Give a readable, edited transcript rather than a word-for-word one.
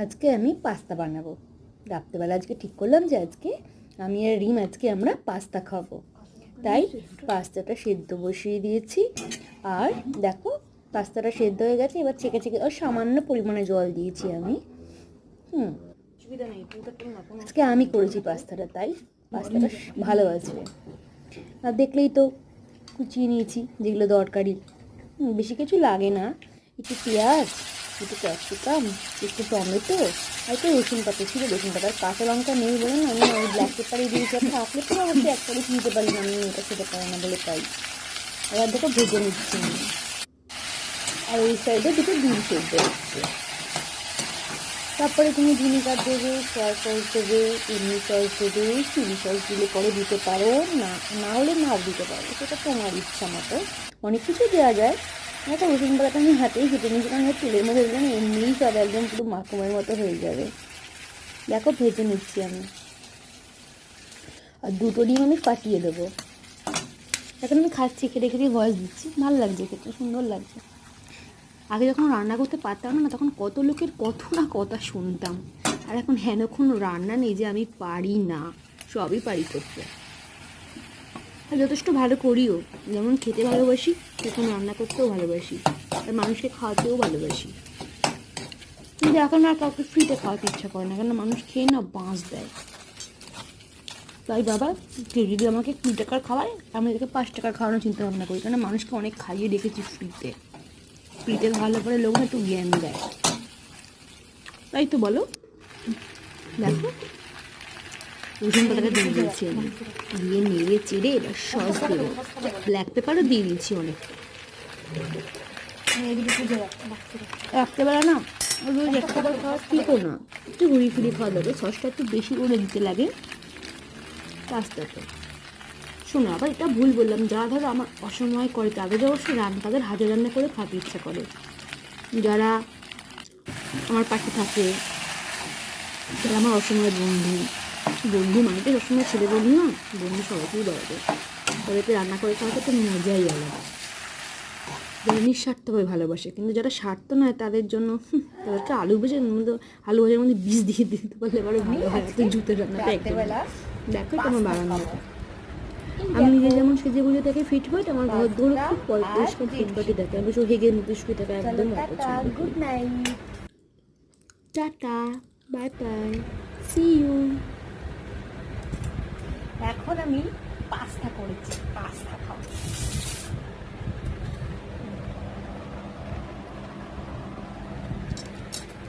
আজকে আমি পাস্তা বানাবো। রাত্রেবেলা আজকে ঠিক করলাম যে আজকে আমি আর রিম আজকে আমরা পাস্তা খাবো, তাই পাস্তাটা সেদ্ধ বসিয়ে দিয়েছি। আর দেখো পাস্তাটা সেদ্ধ হয়ে গেছে, এবার ছেঁকে ছেঁকে আর সামান্য পরিমাণে জল দিয়েছি আমি। আজকে আমি করেছি পাস্তাটা, তাই পাস্তাটা ভালো আছে। আর দেখলেই তো কুচিয়ে নিয়েছি যেগুলো দরকারি, বেশি কিছু লাগে না। একটু পেঁয়াজ, একটু ক্যাপসিকাম, একটু টমেটো আর একটু রসুন পাতা ছিল। রসুন পাতার কাঁচা লঙ্কা নেই বলে না আমি ওই ব্ল্যাক পেপারে দিয়েছি। আর থাকলে তো অবশ্যই এক করে কিনতে পারি না, আমি এটা খেতে পারি না বলে তাই। এবার দেখো ভেজে নিচ্ছি আমি। আর ওই সাইডে দুটো ডিম সেদ্ধ হচ্ছে। তারপরে তুমি ভিনিগার দেবে, সয়া সস দেবে, এমনি সস দেবে, চিলি সস দিলে পরে দিতে পারো, না হলে নাও দিতে পারো, সেটা তোমার ইচ্ছা মতো। অনেক কিছু দেওয়া যায়। একটা রসুন পাতাটা আমি হাতেই কেটে নিয়েছি, কারণ তেলের মধ্যে দিলে না এমনিই সব একদম পুরো মাখনের মতো হয়ে যাবে। দেখো ভেজে নিচ্ছি আমি। আর দুটো ডিম আমি ফাটিয়ে দেবো। এখন আমি খাচ্ছি, খেটে খেটে ভয়েস দিচ্ছি, ভালো লাগছে খেতে, সুন্দর লাগছে। আগে যখন রান্না করতে পারতাম না, তখন কত লোকের কত না কথা শুনতাম। আর এখন হেনক্ষণ রান্না নেই যে আমি পারি না, সবই পারি করতে। আর যথেষ্ট ভালো করিও, যেমন খেতে ভালোবাসি তখন রান্না করতেও ভালোবাসি, আর মানুষকে খাওয়াতেও ভালোবাসি। কিন্তু এখন আর কাউকে ফ্রিতে খাওয়াতে ইচ্ছা করে না, কেন মানুষ খেয়ে না বাঁশ দেয়। তাই বাবা, কেউ যদি আমাকে 20 টাকার খাওয়ায়, আমি তাদেরকে 5 টাকার খাওয়ানোর চিন্তা ভাবনা করি, কারণ মানুষকে অনেক খাইয়ে রেখেছি ফ্রিতে। ফ্রিতে ভালো করে লোক একটু জ্ঞান দেয়, তাই তো বলো। দেখো রসুন পাতাটা দিয়ে দিয়েছি আমি, দিয়ে নেড়ে চেড়ে এবার সস দেবো। ব্ল্যাক পেপারও দিয়ে দিয়েছি অনেক। রাত্রেবেলা না রোজ এক খাবার খাওয়া ঠিকও না, একটু ঘুরিয়ে ফিরিয়ে খাওয়া দরকার। সসটা একটু বেশি করে দিতে লাগে পাস্তাতে। শোনো, আবার এটা ভুল বললাম, যারা ধরো আমার অসময় করে তাদের অবশ্যই তাদের হাতে রান্না করে খাতে ইচ্ছা করে। যারা আমার পাশে থাকে, যারা আমার অসময়ের বন্ধু মানে তো সবসময় ছেলে বন্ধু না, বন্ধু সবাইকেই দরকার, তাদেরকে রান্না করে খাওয়াতে তো মজাই আলাদা। যারা নিঃস্বার্থভাবে ভালোবাসে, কিন্তু যারা স্বার্থ নয় তাদের জন্য তাদেরকে আলু ভাজার মধ্যে বীজ দিয়ে দিতে পারলে এবারে ভালো হয়। তো জুতের রান্নাটা একদম দেখো, এটা আমার বারান্দাটা। আমি নিজে যেমন সেজে বুঝে তাকে ফিট হয়, আমার ঘর ধরে খুব পরিষ্কার ফিটফাটি থাকে। আমি সব হেগে মুখে শুয়ে থাকে, একদম good night, tata, bye bye, see you. এখন আমি পাস্তা করেছি, পাস্তা খাবো।